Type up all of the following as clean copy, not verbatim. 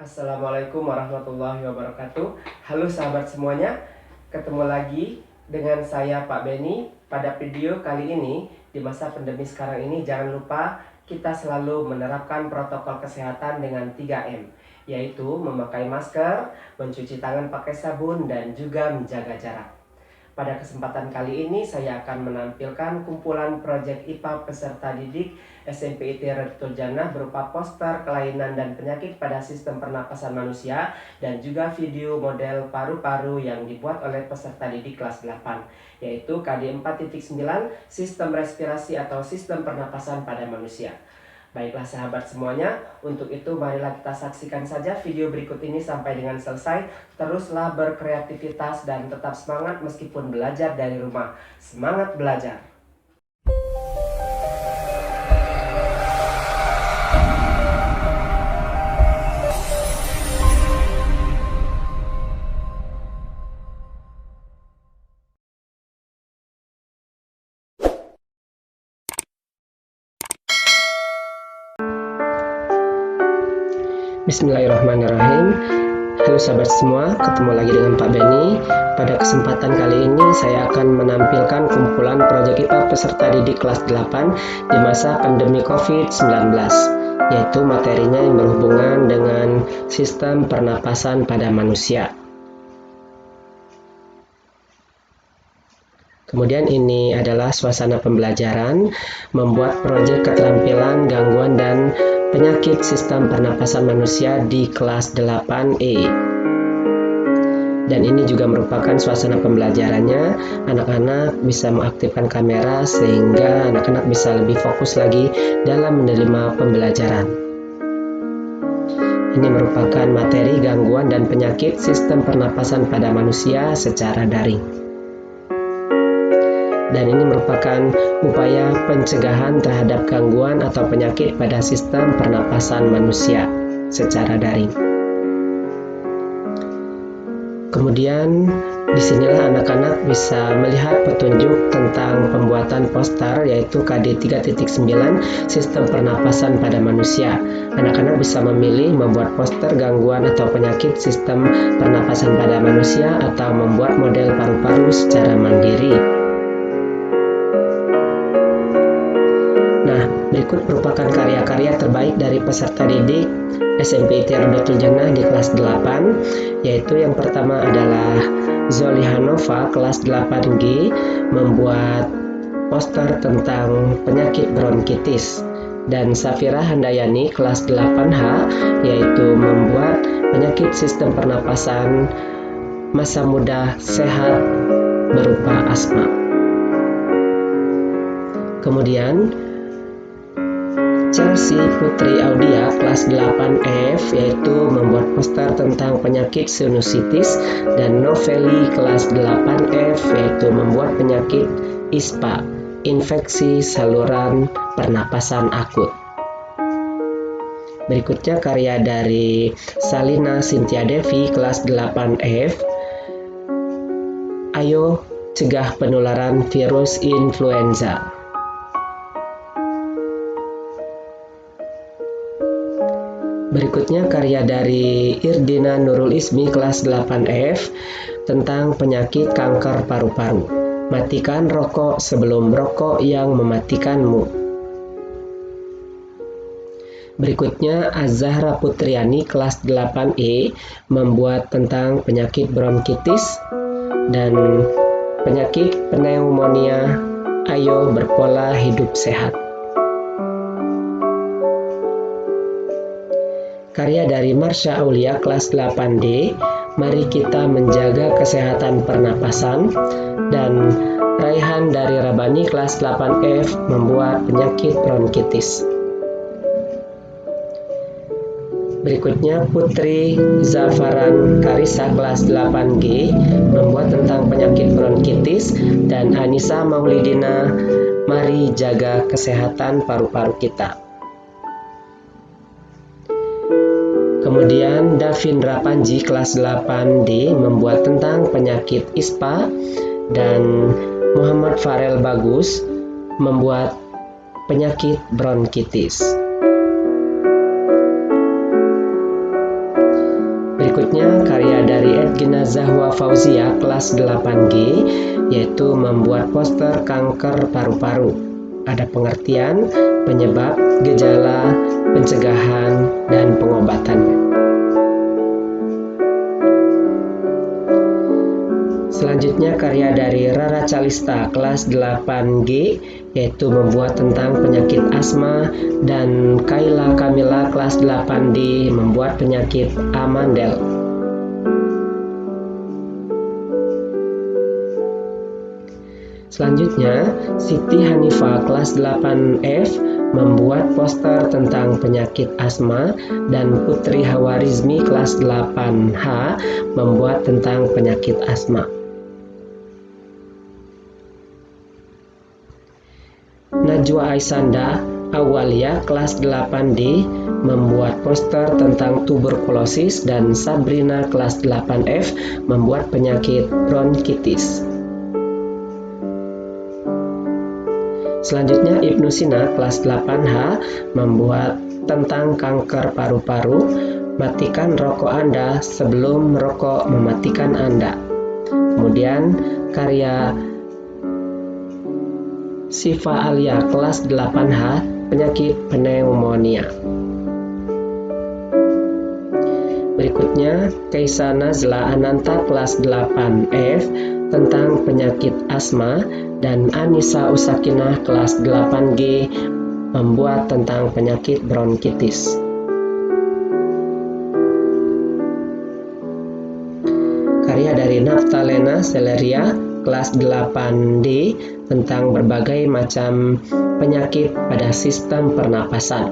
Assalamualaikum warahmatullahi wabarakatuh. Halo sahabat semuanya, ketemu lagi dengan saya Pak Beni. Pada video kali ini, di masa pandemi sekarang ini, jangan lupa kita selalu menerapkan protokol kesehatan dengan 3M, yaitu memakai masker, mencuci tangan pakai sabun, dan juga menjaga jarak. Pada kesempatan kali ini saya akan menampilkan kumpulan proyek IPA peserta didik SMP IT Retul Jannah berupa poster kelainan dan penyakit pada sistem pernapasan manusia dan juga video model paru-paru yang dibuat oleh peserta didik kelas 8, yaitu KD 4.9 sistem respirasi atau sistem pernapasan pada manusia. Baiklah sahabat semuanya, untuk itu marilah kita saksikan saja video berikut ini sampai dengan selesai. Teruslah berkreativitas dan tetap semangat meskipun belajar dari rumah. Semangat belajar! Bismillahirrahmanirrahim. Halo sahabat semua, ketemu lagi dengan Pak Beni. Pada kesempatan kali ini saya akan menampilkan kumpulan proyek IPA peserta didik kelas 8 di masa pandemi COVID-19, yaitu materinya yang berhubungan dengan sistem pernapasan pada manusia. Kemudian ini adalah suasana pembelajaran, membuat proyek keterampilan gangguan dan penyakit sistem pernapasan manusia di kelas 8E. Dan ini juga merupakan suasana pembelajarannya. Anak-anak bisa mengaktifkan kamera sehingga anak-anak bisa lebih fokus lagi dalam menerima pembelajaran. Ini merupakan materi gangguan dan penyakit sistem pernapasan pada manusia secara daring. Dan ini merupakan upaya pencegahan terhadap gangguan atau penyakit pada sistem pernapasan manusia secara daring. Kemudian disinilah anak-anak bisa melihat petunjuk tentang pembuatan poster, yaitu KD 3.9 sistem pernapasan pada manusia. Anak-anak bisa memilih membuat poster gangguan atau penyakit sistem pernapasan pada manusia atau membuat model paru-paru secara mandiri. Berikut merupakan karya-karya terbaik dari peserta didik SMP IT Retul Jannah di kelas 8, yaitu yang pertama adalah Zolihanova kelas 8G membuat poster tentang penyakit bronkitis, dan Safira Handayani kelas 8H yaitu membuat penyakit sistem pernapasan masa muda sehat berupa asma. Kemudian Chelsea Putri Audia kelas 8F yaitu membuat poster tentang penyakit sinusitis, dan Noveli kelas 8F yaitu membuat penyakit ISPA, infeksi saluran pernapasan akut. Berikutnya karya dari Salina Cynthia Devi kelas 8F, ayo cegah penularan virus influenza. Berikutnya karya dari Irdina Nurul Ismi kelas 8F tentang penyakit kanker paru-paru. Matikan rokok sebelum rokok yang mematikanmu. Berikutnya Azahra Putriani kelas 8E membuat tentang penyakit bronkitis dan penyakit pneumonia. Ayo berpola hidup sehat. Karya dari Marsha Aulia kelas 8D, mari kita menjaga kesehatan pernapasan, dan Raihan dari Rabani kelas 8F membuat penyakit bronkitis. Berikutnya Putri Zafaran Karisa kelas 8G membuat tentang penyakit bronkitis, dan Anissa Maulidina, mari jaga kesehatan paru-paru kita. Kemudian Davindra Panji kelas 8D membuat tentang penyakit ISPA, dan Muhammad Farel Bagus membuat penyakit bronkitis. Sabrina Zahwa Fauzia kelas 8G, yaitu membuat poster kanker paru-paru. Ada pengertian, penyebab, gejala, pencegahan, dan pengobatan. Selanjutnya karya dari Rara Calista kelas 8G, yaitu membuat tentang penyakit asma, dan Kayla Kamila kelas 8D membuat penyakit amandel. Selanjutnya, Siti Hanifah kelas 8F membuat poster tentang penyakit asma, dan Putri Hawarizmi kelas 8H membuat tentang penyakit asma. Najwa Aisanda Awalia kelas 8D membuat poster tentang tuberkulosis, dan Sabrina kelas 8F membuat penyakit bronkitis. Selanjutnya Ibnu Sina kelas 8H membuat tentang kanker paru-paru. Matikan rokok Anda sebelum merokok mematikan Anda. Kemudian karya Sifa Alia kelas 8H, penyakit pneumonia. Berikutnya Kaisa Nazla Ananta kelas 8F tentang penyakit asma, dan Anissa Usakinah kelas 8G membuat tentang penyakit bronkitis. Karya dari Naftalena Celeria kelas 8D tentang berbagai macam penyakit pada sistem pernapasan.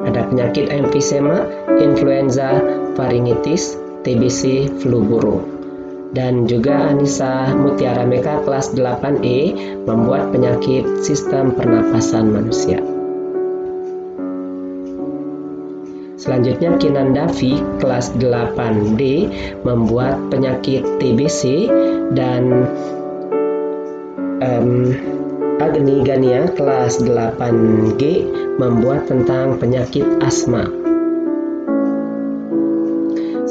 Ada penyakit emfisema, influenza, faringitis, TBC, flu burung. Dan juga Anissa Mutiara Meka kelas 8E membuat penyakit sistem pernapasan manusia. Selanjutnya Kinandavi kelas 8D membuat penyakit TBC, dan Agni Gania kelas 8G membuat tentang penyakit asma.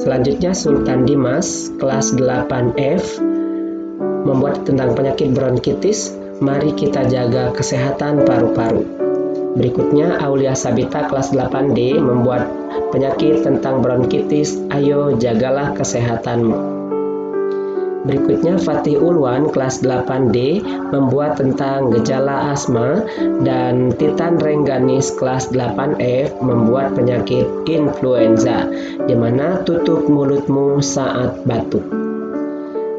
Selanjutnya Sultan Dimas kelas 8F membuat tentang penyakit bronkitis. Mari kita jaga kesehatan paru-paru. Berikutnya Aulia Sabita kelas 8D membuat penyakit tentang bronkitis. Ayo jagalah kesehatanmu. Berikutnya Fatih Ulwan kelas 8D membuat tentang gejala asma, dan Titan Rengganis kelas 8F membuat penyakit influenza, di mana tutup mulutmu saat batuk.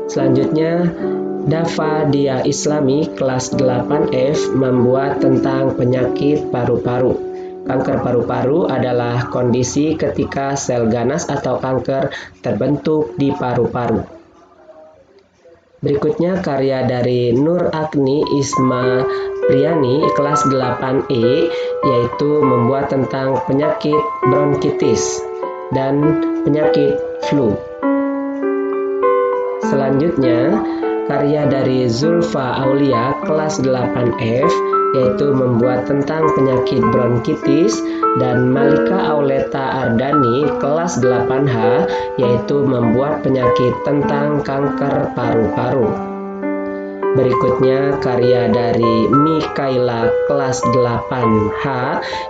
Selanjutnya Dava Dia Islami kelas 8F membuat tentang penyakit paru-paru. Kanker paru-paru adalah kondisi ketika sel ganas atau kanker terbentuk di paru-paru. Berikutnya karya dari Nur Agni Isma Priani kelas 8E, yaitu membuat tentang penyakit bronkitis dan penyakit flu. Selanjutnya karya dari Zulfa Aulia kelas 8F, yaitu membuat tentang penyakit bronkitis, dan Malika Auleta Ardani kelas 8H, yaitu membuat penyakit tentang kanker paru-paru. Berikutnya karya dari Mikaela kelas 8H,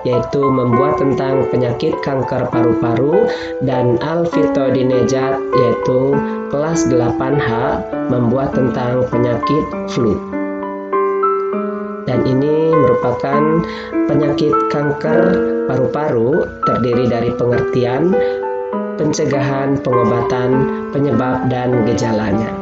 yaitu membuat tentang penyakit kanker paru-paru, dan Alvito Dinejad yaitu kelas 8H membuat tentang penyakit flu. Dan ini merupakan penyakit kanker paru-paru, terdiri dari pengertian, pencegahan, pengobatan, penyebab, dan gejalanya.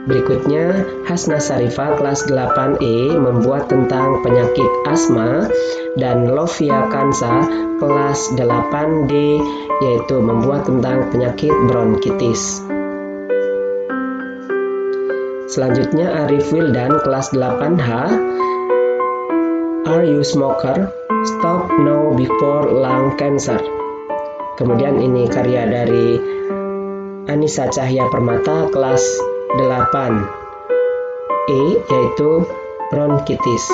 Berikutnya Hasna Sarifah kelas 8E membuat tentang penyakit asma, dan Lovia Kansa kelas 8D yaitu membuat tentang penyakit bronkitis. Selanjutnya Arif Wildan kelas 8H, Are You Smoker? Stop Now Before Lung Cancer. Kemudian ini karya dari Anissa Cahya Permata kelas 8E yaitu bronkitis.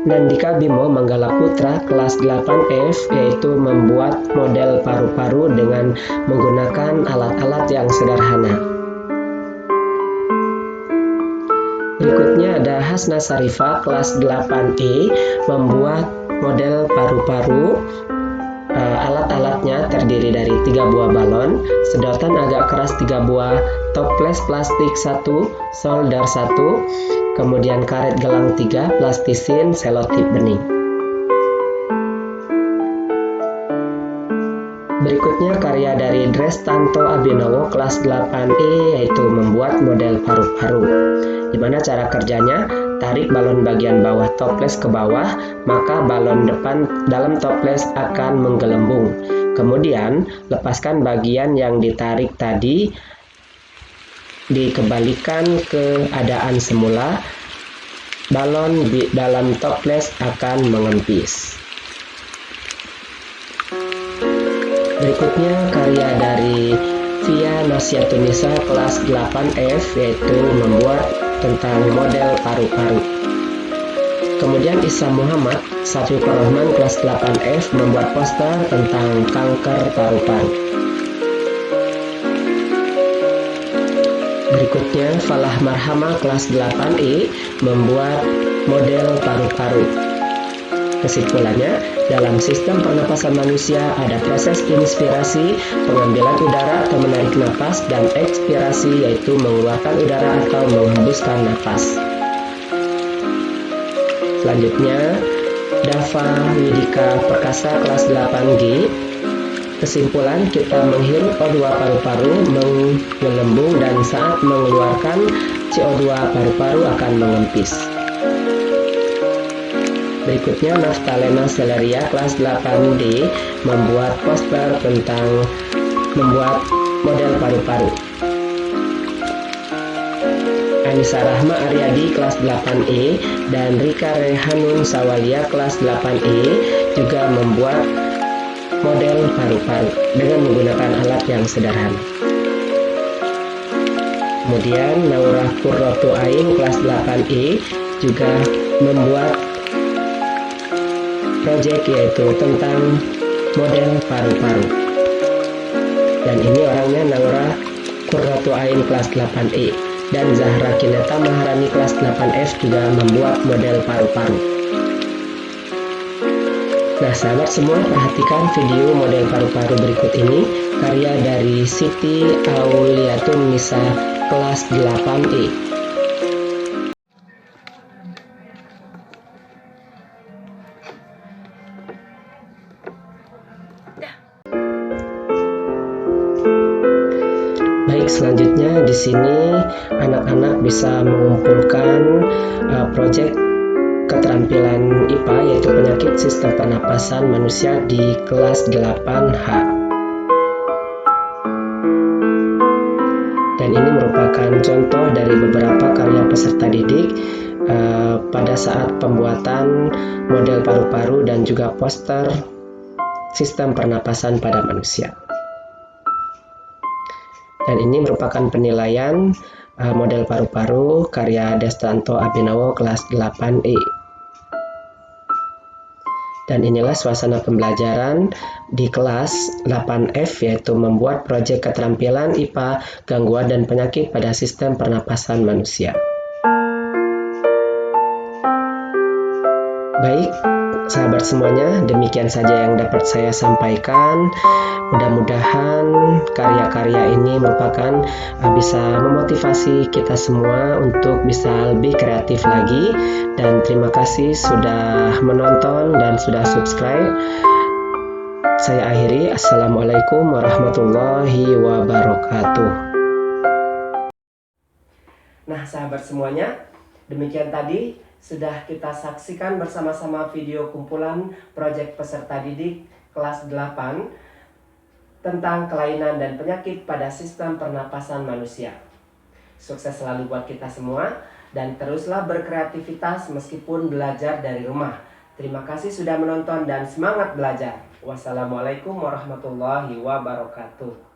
Nandika Bimo Manggala Putra kelas 8F, yaitu membuat model paru-paru dengan menggunakan alat-alat yang sederhana. Berikutnya ada Hasna Sarifah kelas 8E membuat model paru-paru. Alat-alatnya terdiri dari 3 buah balon, sedotan agak keras 3 buah, toples plastik 1, solder 1, kemudian karet gelang 3, plastisin, selotip bening. Berikutnya karya dari Drestanto Abhinawa kelas 8E, yaitu membuat model paru-paru. Dimana cara kerjanya? Tarik balon bagian bawah toples ke bawah, maka balon depan dalam toples akan menggelembung. Kemudian, lepaskan bagian yang ditarik tadi, dikembalikan ke keadaan semula, balon di dalam toples akan mengempis. Berikutnya karya dari Via Nasiatunisa kelas 8F, yaitu membuat tentang model paru-paru. Kemudian Isa Muhammad Safiqur Rahman kelas 8F membuat poster tentang kanker paru-paru. Berikutnya Falah Marhama kelas 8E membuat model paru-paru. Kesimpulannya, dalam sistem pernapasan manusia ada proses inspirasi, pengambilan udara atau menarik napas, dan ekspirasi, yaitu mengeluarkan udara atau menghembuskan napas. Selanjutnya, Dava Widika Perkasa kelas 8G. Kesimpulan, kita menghirup O2 paru-paru menggelembung, dan saat mengeluarkan CO2 paru-paru akan mengempis. Berikutnya Naftalena Celeria kelas 8D membuat poster tentang membuat model paru-paru. Anissa Rahma Aryadi kelas 8E dan Rika Rehanun Sawalia kelas 8E juga membuat model paru-paru dengan menggunakan alat yang sederhana. Kemudian Naurah Qurratu Ain kelas 8E juga membuat proyek, yaitu tentang model paru-paru. Dan ini orangnya Naurah Qurratu Ain kelas 8E, dan Zahra Kineta Maharani kelas 8F juga membuat model paru-paru. Nah sahabat semua, perhatikan video model paru-paru berikut ini, karya dari Siti Auliatun Nisa kelas 8E. Baik, selanjutnya di sini anak-anak bisa mengumpulkan proyek keterampilan IPA, yaitu penyakit sistem pernapasan manusia di kelas 8H. Dan ini merupakan contoh dari beberapa karya peserta didik pada saat pembuatan model paru-paru dan juga poster sistem pernapasan pada manusia. Dan ini merupakan penilaian model paru-paru karya Drestanto Abhinawa kelas 8E. Dan inilah suasana pembelajaran di kelas 8F, yaitu membuat proyek keterampilan IPA, gangguan dan penyakit pada sistem pernapasan manusia. Baik, sahabat semuanya, demikian saja yang dapat saya sampaikan. Mudah-mudahan karya-karya ini merupakan bisa memotivasi kita semua untuk bisa lebih kreatif lagi. Dan terima kasih sudah menonton dan sudah subscribe. Saya akhiri. Assalamualaikum warahmatullahi wabarakatuh. Nah sahabat semuanya, demikian tadi sudah kita saksikan bersama-sama video kumpulan proyek peserta didik kelas 8 tentang kelainan dan penyakit pada sistem pernapasan manusia. Sukses selalu buat kita semua, dan teruslah berkreativitas meskipun belajar dari rumah. Terima kasih sudah menonton dan semangat belajar. Wassalamualaikum warahmatullahi wabarakatuh.